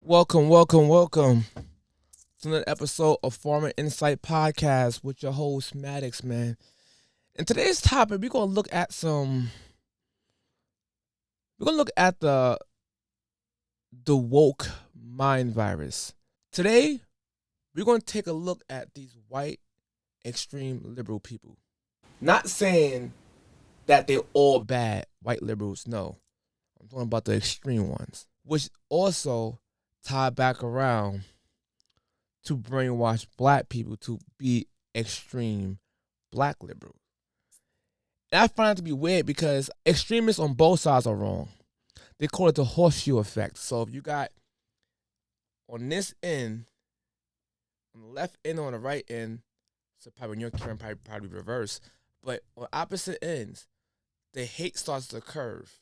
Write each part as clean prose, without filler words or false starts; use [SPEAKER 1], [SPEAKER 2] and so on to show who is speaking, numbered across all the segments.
[SPEAKER 1] Welcome to another episode of Farmer Insight Podcast with your host Maddox, man. In today's topic, we're gonna look at the woke mind virus. Today, we're gonna take a look at these white extreme liberal people. Not saying that they're all bad white liberals, no. I'm talking about the extreme ones, which also tie back around to brainwash black people to be extreme black liberals. And I find it to be weird because extremists on both sides are wrong. They call it the horseshoe effect. So if you got on this end, on the left end or on the right end, so probably when you're carrying probably reverse, but on opposite ends, the hate starts to curve.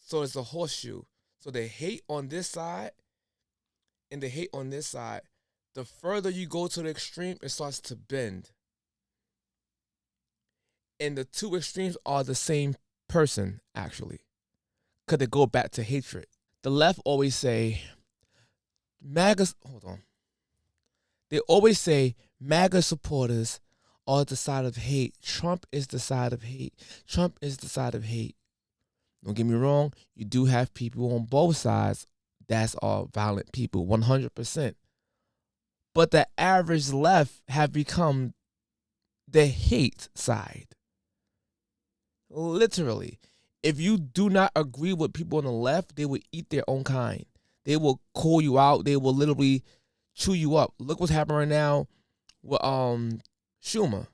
[SPEAKER 1] So it's a horseshoe. So they hate on this side and they hate on this side. The further you go to the extreme, it starts to bend. And the two extremes are the same person, actually, because they go back to hatred. The left always say, They always say MAGA supporters are the side of hate. Trump is the side of hate. Trump is the side of hate. Don't get me wrong, you do have people on both sides that are violent people, 100%. But the average left have become the hate side. Literally. If you do not agree with people on the left, they will eat their own kind. They will call you out. They will literally chew you up. Look what's happening right now with Schumer.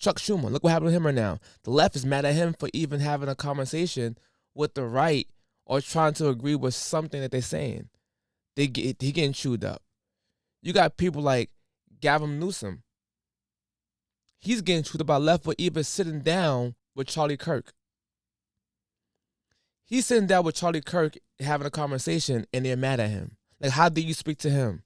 [SPEAKER 1] Chuck Schumer. Look what happened to him right now. The left is mad at him for even having a conversation with the right or trying to agree with something that they're saying. He getting chewed up. You got people like Gavin Newsom. He's getting chewed up by left for even sitting down with Charlie Kirk. He's sitting down with Charlie Kirk having a conversation and they're mad at him. Like, how do you speak to him?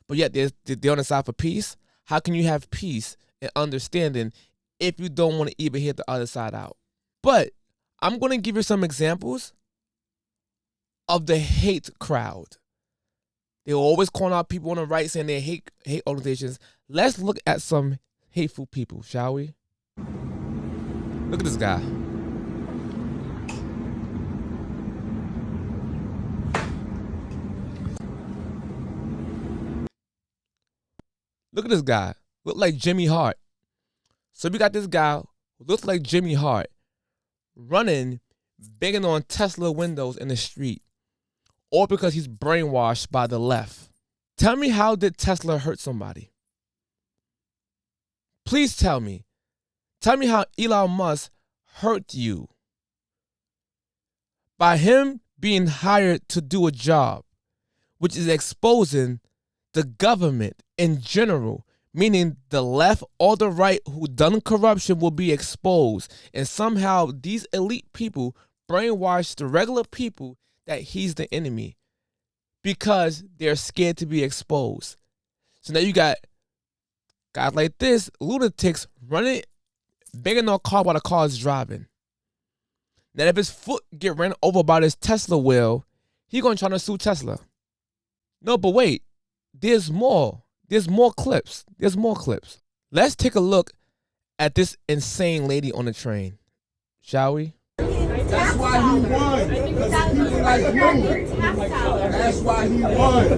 [SPEAKER 1] But yet they're on the side for peace. How can you have peace and understanding if you don't want to even hear the other side out? But I'm going to give you some examples of the hate crowd. They always calling out people on the right saying they hate organizations. Let's look at some hateful people, shall we? Look at this guy. Look at this guy. Look like Jimmy Hart. So we got this guy who looks like Jimmy Hart running, banging on Tesla windows in the street, all because he's brainwashed by the left. Tell me, how did Tesla hurt somebody? Please tell me. Tell me how Elon Musk hurt you. By him being hired to do a job, which is exposing the government in general, meaning the left or the right who done corruption will be exposed. And somehow these elite people brainwash the regular people that he's the enemy because they're scared to be exposed. So now you got guys like this, lunatics running, banging on a car while the car is driving. Now if his foot get ran over by this Tesla wheel, he gonna try to sue Tesla. No, but wait, there's more. There's more clips. Let's take a look at this insane lady on the train, shall we?
[SPEAKER 2] That's why he won. Because people like you. That's why he won.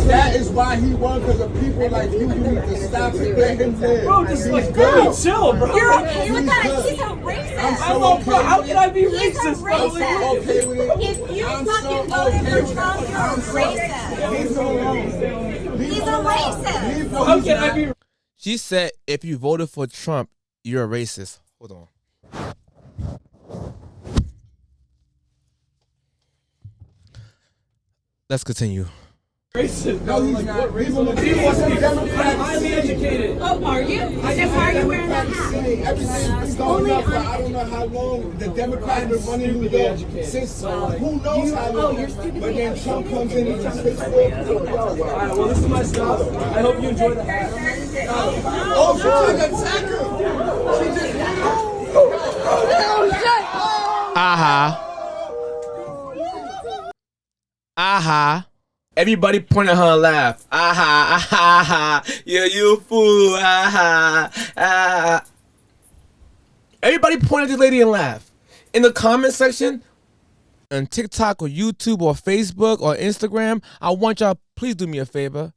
[SPEAKER 2] That is why he won, because of people like you. You need to stop it. Let him live.
[SPEAKER 3] Bro, just like, bro, chill, bro.
[SPEAKER 4] You're okay with that? He's a racist.
[SPEAKER 2] I'm so okay.
[SPEAKER 3] How can I be
[SPEAKER 4] He's
[SPEAKER 3] racist?
[SPEAKER 4] a
[SPEAKER 3] Bro?
[SPEAKER 4] racist.
[SPEAKER 2] Okay with it.
[SPEAKER 4] If you
[SPEAKER 2] I'm
[SPEAKER 4] fucking
[SPEAKER 2] so
[SPEAKER 4] voted
[SPEAKER 2] okay
[SPEAKER 4] for
[SPEAKER 2] with
[SPEAKER 4] Trump,
[SPEAKER 2] it.
[SPEAKER 4] you're
[SPEAKER 2] I'm
[SPEAKER 4] a
[SPEAKER 2] so-
[SPEAKER 4] racist.
[SPEAKER 2] Leave him alone.
[SPEAKER 4] He's a racist.
[SPEAKER 3] How can I be?
[SPEAKER 1] She said if you voted for Trump, you're a racist. Hold on. Let's continue.
[SPEAKER 3] Racist.
[SPEAKER 2] No, he's not racist. He wants to be Democrat.
[SPEAKER 3] Highly educated.
[SPEAKER 4] Oh, are you? Then why are you wearing that hat?
[SPEAKER 2] Everything's been going up for I don't know how long. The Democrats been running New York since who knows how long. But then Trump comes in and just fits
[SPEAKER 3] Alright, well, this is my stuff. I hope you enjoy the hat.
[SPEAKER 2] Oh, she tried to attack her. She just
[SPEAKER 1] Aha. Aha. Everybody point at her and laugh. Aha, aha, aha. Yeah, you a fool. Aha, aha. Everybody point at this lady and laugh. In the comment section, on TikTok or YouTube or Facebook or Instagram, I want y'all, please do me a favor.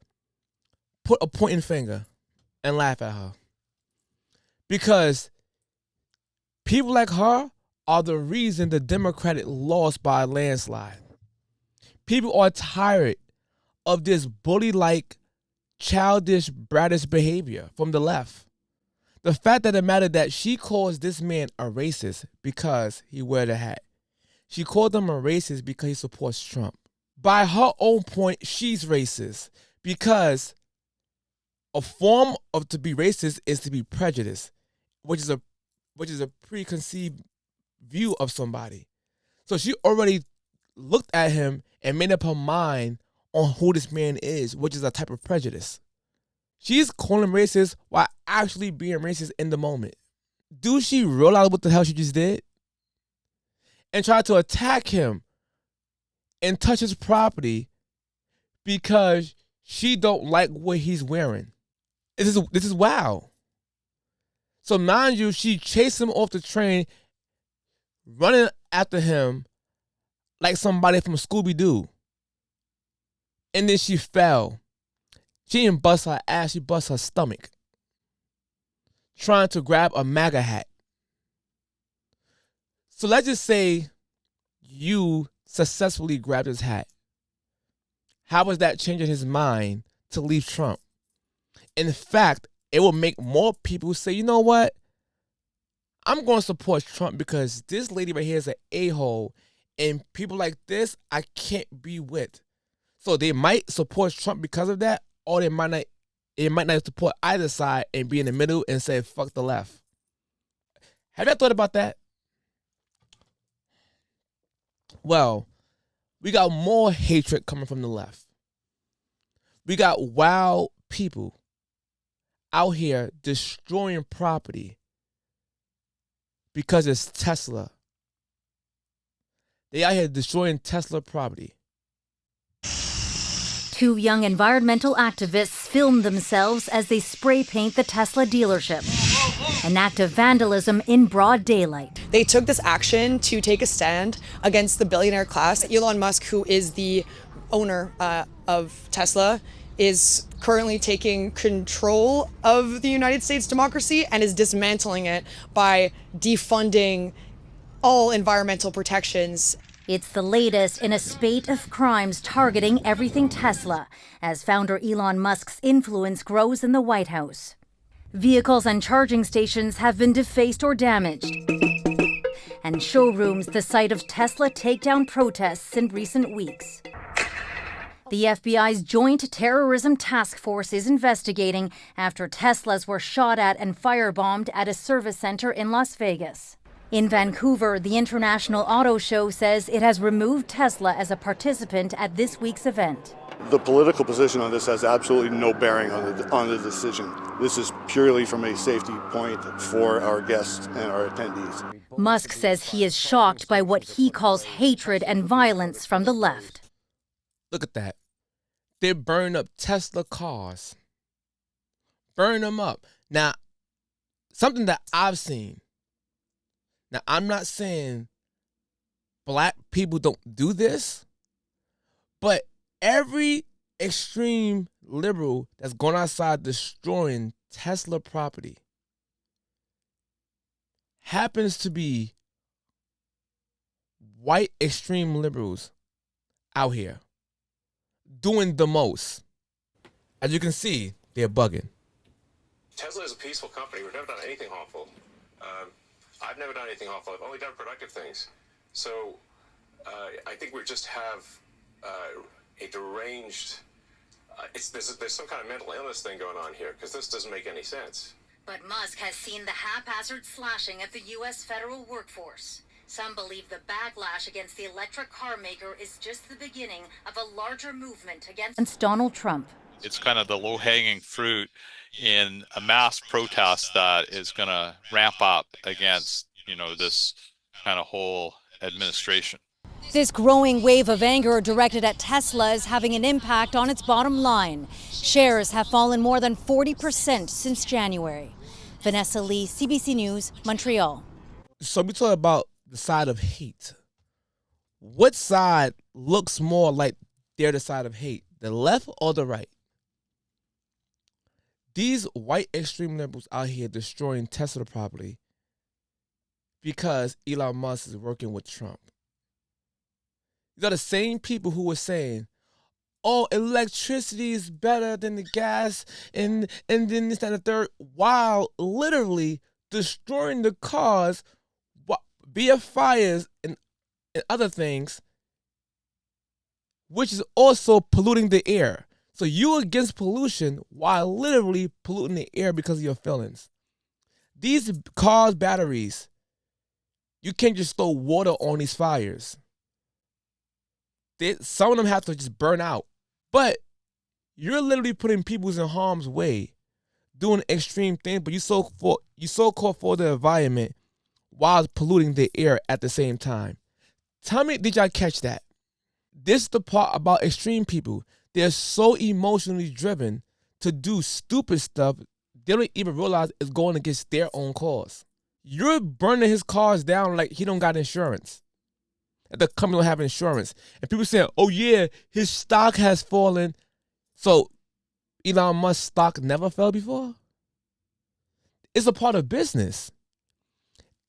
[SPEAKER 1] Put a pointing finger and laugh at her. Because people like her are the reason the Democratic lost by a landslide. People are tired of this bully-like, childish, bratish behavior from the left. The fact of the matter that she calls this man a racist because he wear the hat. She called him a racist because he supports Trump. By her own point, she's racist because a form of to be racist is to be prejudiced, which is a preconceived view of somebody. So she already looked at him and made up her mind on who this man is, which is a type of prejudice. She's calling him racist while actually being racist in the moment. Do she realize what the hell she just did? And try to attack him and touch his property because she don't like what he's wearing. This is wow. So mind you, she chased him off the train, running after him like somebody from Scooby-Doo. And then she fell. She didn't bust her ass, she bust her stomach. Trying to grab a MAGA hat. So let's just say you successfully grabbed his hat. How was that changing his mind to leave Trump? In fact, it will make more people say, you know what? I'm going to support Trump because this lady right here is an a-hole, and people like this I can't be with. So they might support Trump because of that, or they might not support either side and be in the middle and say fuck the left. Have you thought about that? Well, we got more hatred coming from the left. We got wild people out here destroying property because it's Tesla. They out here destroying Tesla property.
[SPEAKER 5] Two young environmental activists filmed themselves as they spray paint the Tesla dealership. An act of vandalism in broad daylight.
[SPEAKER 6] They took this action to take a stand against the billionaire class. Elon Musk, who is the owner of Tesla, is currently taking control of the United States democracy and is dismantling it by defunding all environmental protections.
[SPEAKER 5] It's the latest in a spate of crimes targeting everything Tesla, as founder Elon Musk's influence grows in the White House. Vehicles and charging stations have been defaced or damaged, and showrooms the site of Tesla takedown protests in recent weeks. The FBI's Joint Terrorism Task Force is investigating after Teslas were shot at and firebombed at a service center in Las Vegas. In Vancouver, the International Auto Show says it has removed Tesla as a participant at this week's event.
[SPEAKER 7] The political position on this has absolutely no bearing on the decision. This is purely from a safety point for our guests and our attendees.
[SPEAKER 5] Musk says he is shocked by what he calls hatred and violence from the left.
[SPEAKER 1] Look at that. They burn up Tesla cars. Burn them up. Now, something that I've seen. Now, I'm not saying black people don't do this, but every extreme liberal that's gone outside destroying Tesla property happens to be white extreme liberals out here doing the most. As you can see, they're bugging.
[SPEAKER 8] Tesla is a peaceful company. We've never done anything harmful. I've never done anything harmful. I've only done productive things. So I think we just have a deranged, there's some kind of mental illness thing going on here, because this doesn't make any sense.
[SPEAKER 5] But Musk has seen the haphazard slashing of the U.S. federal workforce. Some believe the backlash against the electric car maker is just the beginning of a larger movement against Donald Trump.
[SPEAKER 9] It's kind of the low-hanging fruit in a mass protest that is going to ramp up against, this kind of whole administration.
[SPEAKER 5] This growing wave of anger directed at Tesla is having an impact on its bottom line. Shares have fallen more than 40% since January. Vanessa Lee, CBC News, Montreal.
[SPEAKER 1] So we talk about the side of hate. What side looks more like they're the side of hate, the left or the right? These white extreme liberals out here destroying Tesla property because Elon Musk is working with Trump. These are the same people who were saying, oh, electricity is better than the gas and then this and the third, while literally destroying the cars via fires and other things, which is also polluting the air. So you're against pollution while literally polluting the air because of your feelings. These cars' batteries, you can't just throw water on these fires. Some of them have to just burn out. But you're literally putting people in harm's way, doing extreme things, but you so-called for the environment while polluting the air at the same time. Tell me, did y'all catch that? This is the part about extreme people. They're so emotionally driven to do stupid stuff, they don't even realize it's going against their own cause. You're burning his cars down like he don't got insurance. The company don't have insurance. And people saying, oh yeah, his stock has fallen. So Elon Musk's stock never fell before? It's a part of business.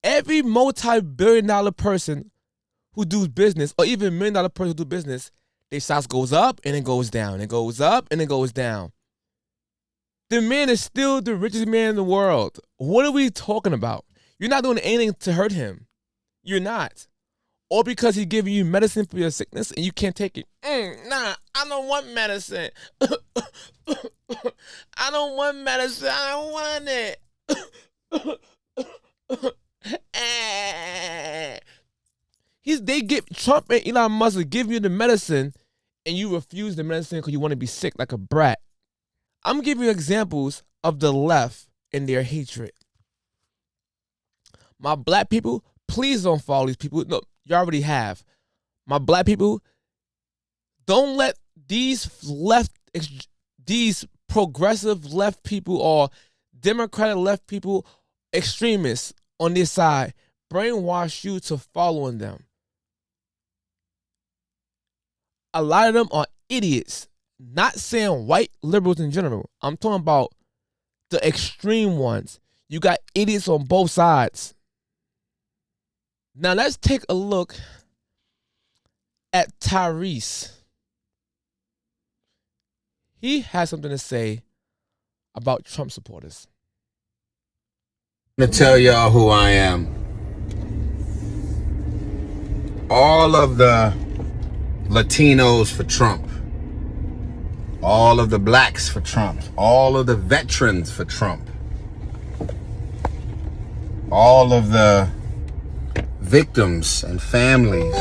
[SPEAKER 1] Every multi-billion-dollar person who does business, or even $1 million person who do business, their stock goes up and it goes down. It goes up and it goes down. The man is still the richest man in the world. What are we talking about? You're not doing anything to hurt him. You're not. Or because he's giving you medicine for your sickness and you can't take it. Nah, I don't want medicine. I don't want medicine. I don't want it. Trump and Elon Musk give you the medicine and you refuse the medicine because you want to be sick like a brat. I'm giving you examples of the left and their hatred. My black people, please don't follow these people. No, you already have. My black people, don't let these progressive left people or democratic left people, extremists on this side, brainwash you to following them. A lot of them are idiots. Not saying white liberals in general. I'm talking about the extreme ones. You got idiots on both sides. Now let's take a look at Tyrese. He has something to say about Trump supporters.
[SPEAKER 10] I'm going to tell y'all who I am. All of the Latinos for Trump. All of the blacks for Trump. All of the veterans for Trump. All of the victims and families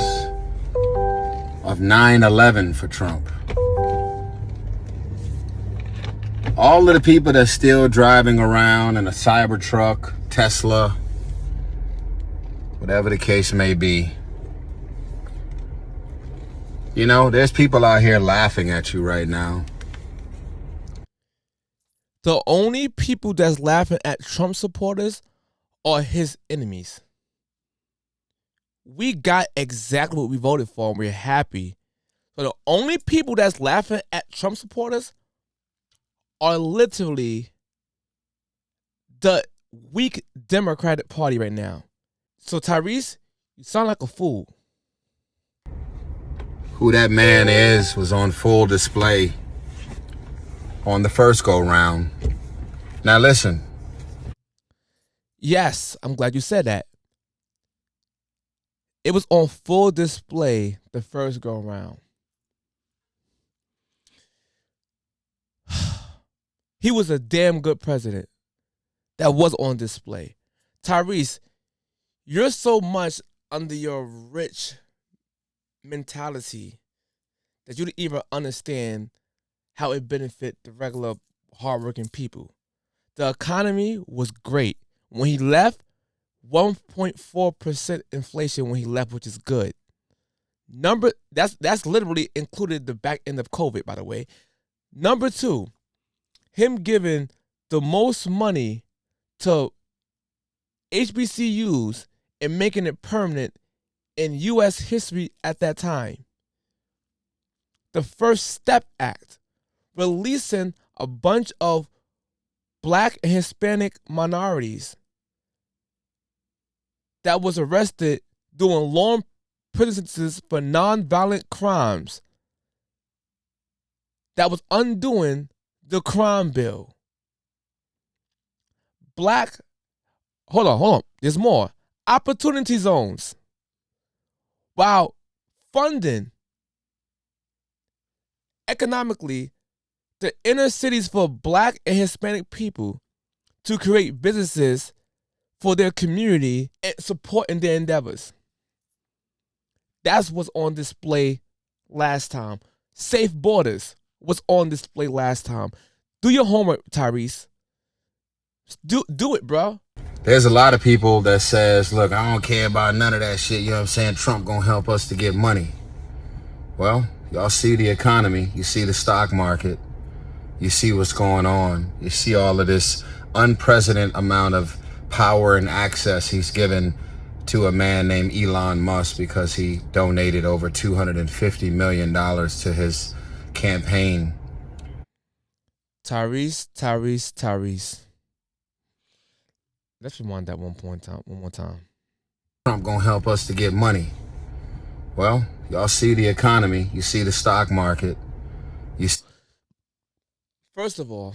[SPEAKER 10] of 9/11 for Trump. All of the people that's still driving around in a Cybertruck, Tesla, whatever the case may be. You know, there's people out here laughing at you right now.
[SPEAKER 1] The only people that's laughing at Trump supporters are his enemies. We got exactly what we voted for and we're happy. So the only people that's laughing at Trump supporters are literally the weak Democratic Party right now. So Tyrese, you sound like a fool.
[SPEAKER 10] Who that man is was on full display on the first go round. Now listen.
[SPEAKER 1] Yes, I'm glad you said that. It was on full display the first go round. He was a damn good president that was on display. Tyrese, you're so much under your rich mentality that you don't even understand how it benefit the regular hardworking people. The economy was great. When he left, 1.4% inflation when he left, which is good. That's literally included the back end of COVID, by the way. Number two, him giving the most money to HBCUs and making it permanent in U.S. history at that time. The First Step Act, releasing a bunch of Black and Hispanic minorities that was arrested doing long prison sentences for nonviolent crimes. That was undoing the crime bill. Hold on. There's more. Opportunity zones. While funding economically the inner cities for Black and Hispanic people to create businesses for their community and supporting their endeavors. That's what's on display last time. Safe borders was on display last time. Do your homework, Tyrese. Do it, bro.
[SPEAKER 10] There's a lot of people that says, look, I don't care about none of that shit. You know what I'm saying? Trump gonna help us to get money. Well, y'all see the economy. You see the stock market. You see what's going on. You see all of this unprecedented amount of power and access he's given to a man named Elon Musk because he donated over $250 million to his campaign.
[SPEAKER 1] Tyrese. Let's rewind that one more time.
[SPEAKER 10] Trump gonna help us to get money. Well, y'all see the economy. You see the stock market.
[SPEAKER 1] First of all,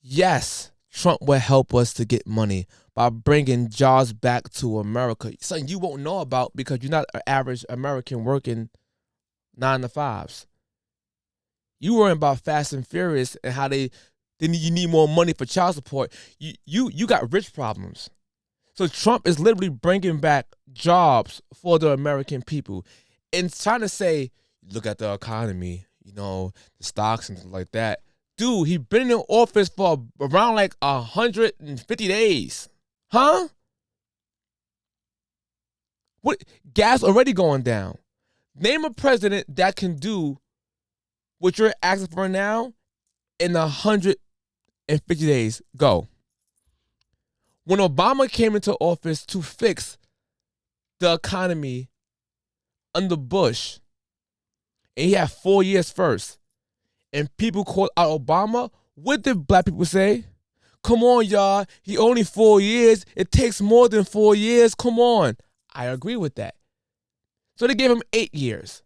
[SPEAKER 1] yes, Trump will help us to get money by bringing jobs back to America. Something you won't know about because you're not an average American working 9 to 5s. You worrying about Fast and Furious and how you need more money for child support. You got rich problems. So Trump is literally bringing back jobs for the American people and trying to say, look at the economy, the stocks and stuff like that. Dude, he been in office for around like 150 days. Huh? What? Gas already going down. Name a president that can do what you're asking for now in 150 days. Go. When Obama came into office to fix the economy under Bush, and he had 4 years first, and people called out Obama, what did Black people say? Come on, y'all. He only 4 years. It takes more than 4 years. Come on. I agree with that. So they gave him 8 years.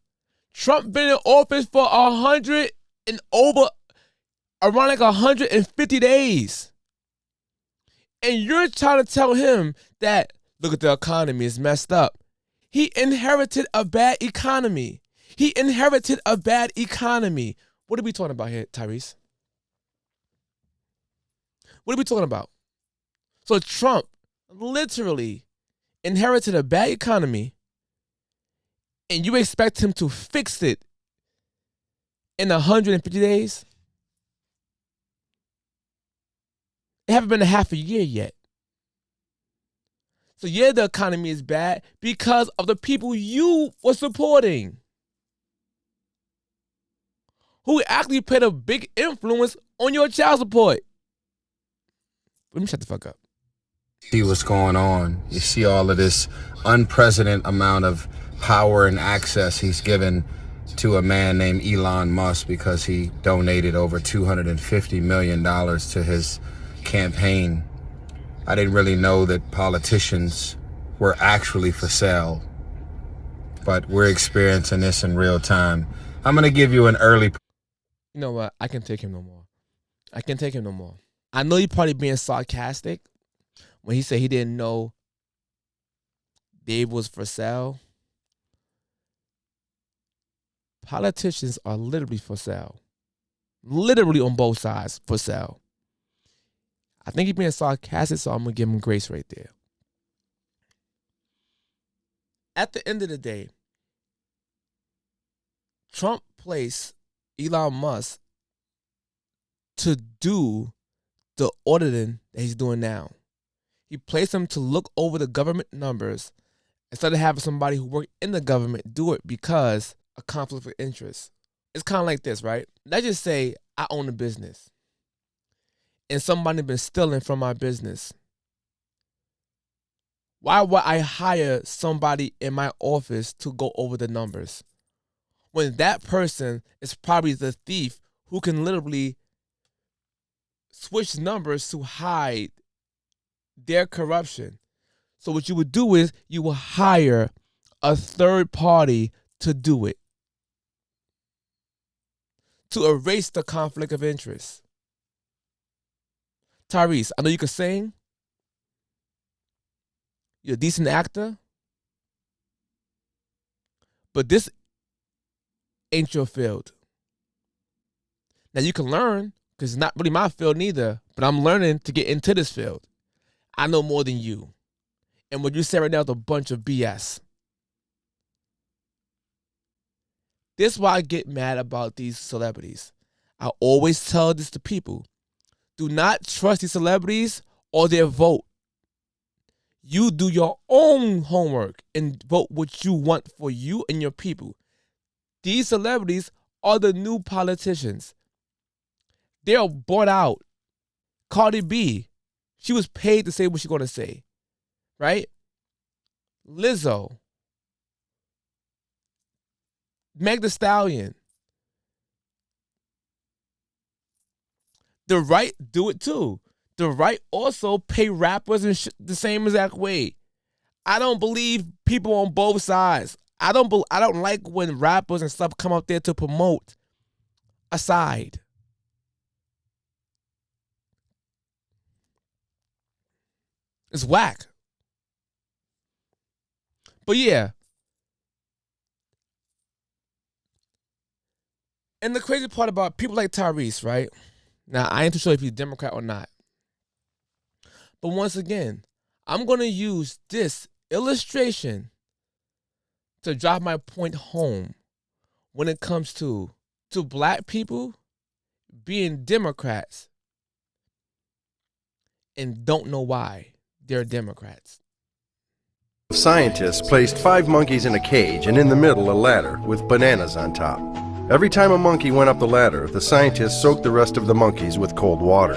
[SPEAKER 1] Trump been in office for 100 and over, around like 150 days. And you're trying to tell him that, look at the economy, it's messed up. He inherited a bad economy. What are we talking about here, Tyrese? What are we talking about? So Trump literally inherited a bad economy, and you expect him to fix it in 150 days? It haven't been a half a year yet. So yeah, the economy is bad because of the people you were supporting, who actually played a big influence on your child support. Let me shut the fuck up.
[SPEAKER 10] See what's going on. You see all of this unprecedented amount of power and access he's given to a man named Elon Musk because he donated over $250 million to his campaign. I didn't really know that politicians were actually for sale, but we're experiencing this in real time. I'm going to give you an early...
[SPEAKER 1] You know what? I can't take him no more. I know you're probably being sarcastic when he said he didn't know Dave was for sale. Politicians are literally for sale. Literally on both sides for sale. I think he's being sarcastic, so I'm going to give him grace right there. At the end of the day, Trump placed Elon Musk to do the auditing that he's doing now. He placed him to look over the government numbers instead of having somebody who worked in the government do it because of conflict of interest. It's kind of like this, right? Let's just say I own a business and somebody been stealing from my business. Why would I hire somebody in my office to go over the numbers when that person is probably the thief who can literally switch numbers to hide their corruption? So what you would do is you will hire a third party to do it, to erase the conflict of interest. Tyrese, I know you can sing. You're a decent actor. But this ain't your field. Now you can learn, because it's not really my field neither, but I'm learning to get into this field. I know more than you. And what you say right now is a bunch of BS. This is why I get mad about these celebrities. I always tell this to people. Do not trust these celebrities or their vote. You do your own homework and vote what you want for you and your people. These celebrities are the new politicians. They're bought out. Cardi B, she was paid to say what she's going to say, right? Lizzo, Meg Thee Stallion. The right do it too. The right also pay rappers and the same exact way. I don't believe people on both sides. I don't like when rappers and stuff come out there to promote a side. It's whack. But yeah. And the crazy part about people like Tyrese, right? Now, I ain't too sure if he's Democrat or not. But once again, I'm going to use this illustration to drive my point home when it comes to black people being Democrats and don't know why they're Democrats.
[SPEAKER 11] Scientists placed 5 monkeys in a cage and in the middle a ladder with bananas on top. Every time a monkey went up the ladder, the scientists soaked the rest of the monkeys with cold water.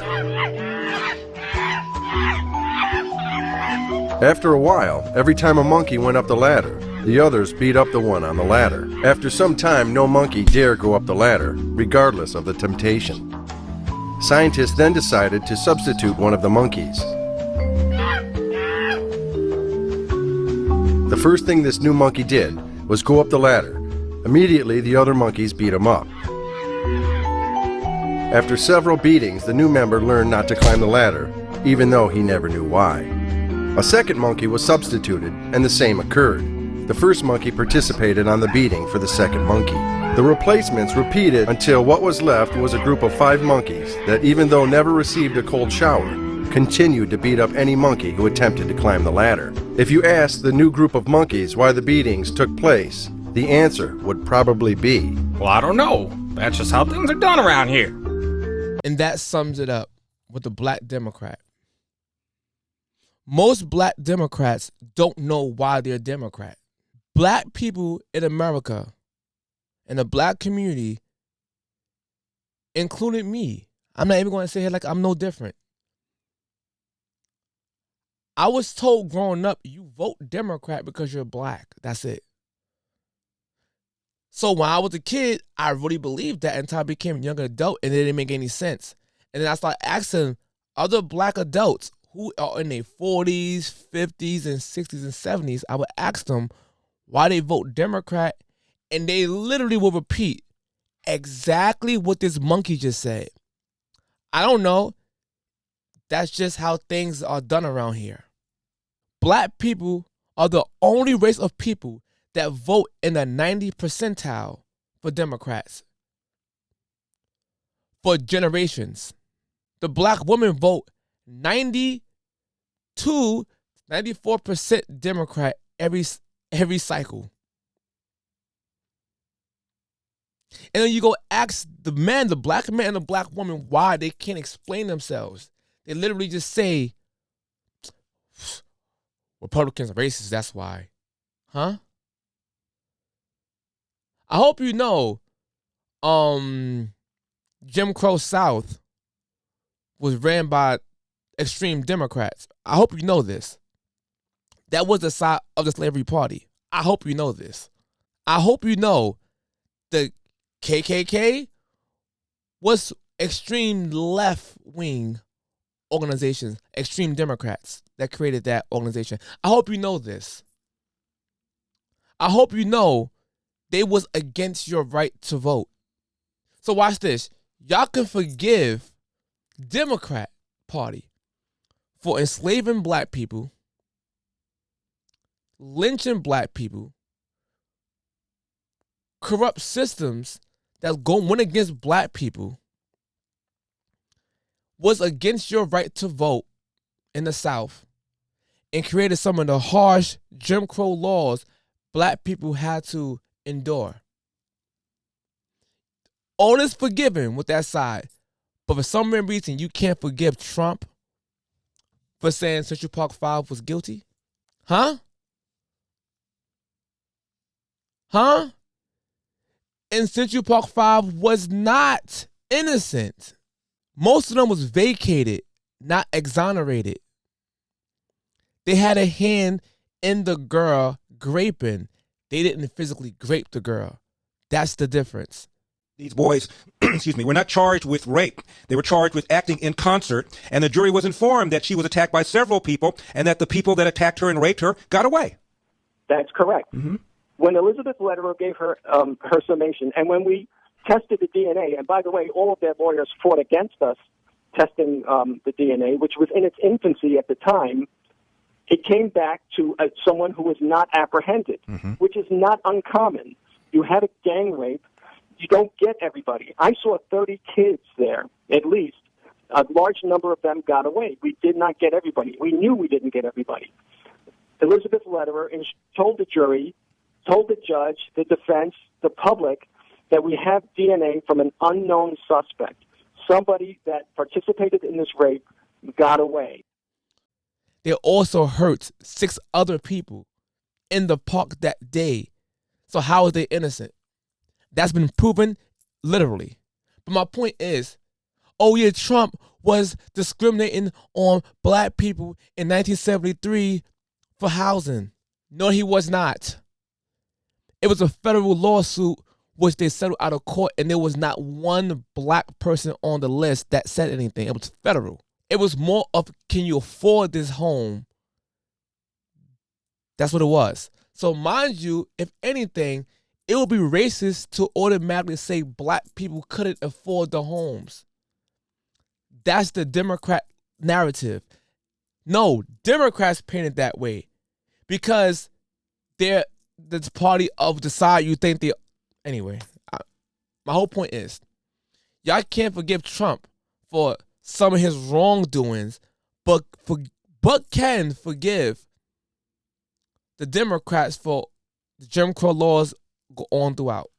[SPEAKER 11] After a while, every time a monkey went up the ladder, the others beat up the one on the ladder. After some time, no monkey dared go up the ladder, regardless of the temptation. Scientists then decided to substitute one of the monkeys. The first thing this new monkey did was go up the ladder. Immediately, the other monkeys beat him up. After several beatings, the new member learned not to climb the ladder, even though he never knew why. A second monkey was substituted, and the same occurred. The first monkey participated on the beating for the second monkey. The replacements repeated until what was left was a group of 5 monkeys that, even though never received a cold shower, continued to beat up any monkey who attempted to climb the ladder. If you asked the new group of monkeys why the beatings took place, the answer would probably be,
[SPEAKER 12] well, I don't know. That's just how things are done around here.
[SPEAKER 1] And that sums it up with the black Democrat. Most black Democrats don't know why they're Democrat. Black people in America, in the black community, including me, I'm not even going to say here like I'm no different. I was told growing up, you vote Democrat because you're black. That's it. So when I was a kid, I really believed that until I became a young adult and it didn't make any sense. And then I started asking other black adults who are in their 40s, 50s, and 60s and 70s, I would ask them why they vote Democrat, and they literally will repeat exactly what this monkey just said. I don't know. That's just how things are done around here. Black people are the only race of people that vote in the 90th percentile for Democrats. For generations. The black women vote 92, 94% Democrat every cycle. And then you go ask the man, the black man and the black woman, why they can't explain themselves. They literally just say, Republicans are racist, that's why. Huh? I hope you know, Jim Crow South was ran by extreme Democrats. I hope you know this. That was the side of the slavery party. I hope you know this. I hope you know the KKK was extreme left-wing organizations, extreme Democrats that created that organization. I hope you know this. I hope you know they was against your right to vote. So watch this. Y'all can forgive Democrat Party for enslaving black people, lynching black people, corrupt systems that went against black people, was against your right to vote in the South, and created some of the harsh Jim Crow laws black people had to endure. All is forgiven with that side. But for some reason, you can't forgive Trump for saying Central Park 5 was guilty? Huh? Huh? And Central Park 5 was not innocent. Most of them was vacated, not exonerated. They had a hand in the girl graping. They didn't physically grape the girl. That's the difference.
[SPEAKER 13] These boys, excuse me, were not charged with rape. They were charged with acting in concert, and the jury was informed that she was attacked by several people and that the people that attacked her and raped her got away.
[SPEAKER 14] That's correct.
[SPEAKER 13] Mm-hmm.
[SPEAKER 14] When Elizabeth Lederer gave her her summation, and when we tested the DNA, and by the way, all of their lawyers fought against us testing the DNA, which was in its infancy at the time, it came back to someone who was not apprehended, which is not uncommon. You had a gang rape. You don't get everybody. I saw 30 kids there, at least. A large number of them got away. We did not get everybody. We knew we didn't get everybody. Elizabeth Lederer told the jury, told the judge, the defense, the public, that we have DNA from an unknown suspect, somebody that participated in this rape, got away.
[SPEAKER 1] They also hurt 6 other people in the park that day. So how are they innocent? That's been proven literally. But my point is, oh yeah, Trump was discriminating on black people in 1973 for housing. No, he was not. It was a federal lawsuit which they settled out of court, and there was not one black person on the list that said anything. It was federal. It was more of, can you afford this home? That's what it was. So mind you, if anything, it would be racist to automatically say black people couldn't afford the homes. That's the Democrat narrative. No, Democrats paint it that way because they're the party of the side you think they... Anyway, my whole point is, y'all can't forgive Trump for some of his wrongdoings, but can forgive the Democrats for the Jim Crow laws go on throughout.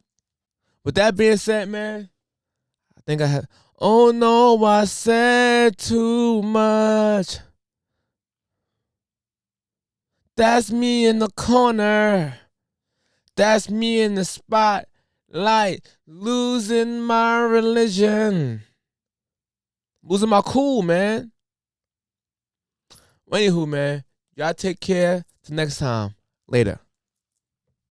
[SPEAKER 1] With that being said, man, I think I had... Oh no, I said too much. That's me in the corner. That's me in the spotlight, losing my religion. Losing my cool, man. Anywho, man, y'all take care. Till next time. Later.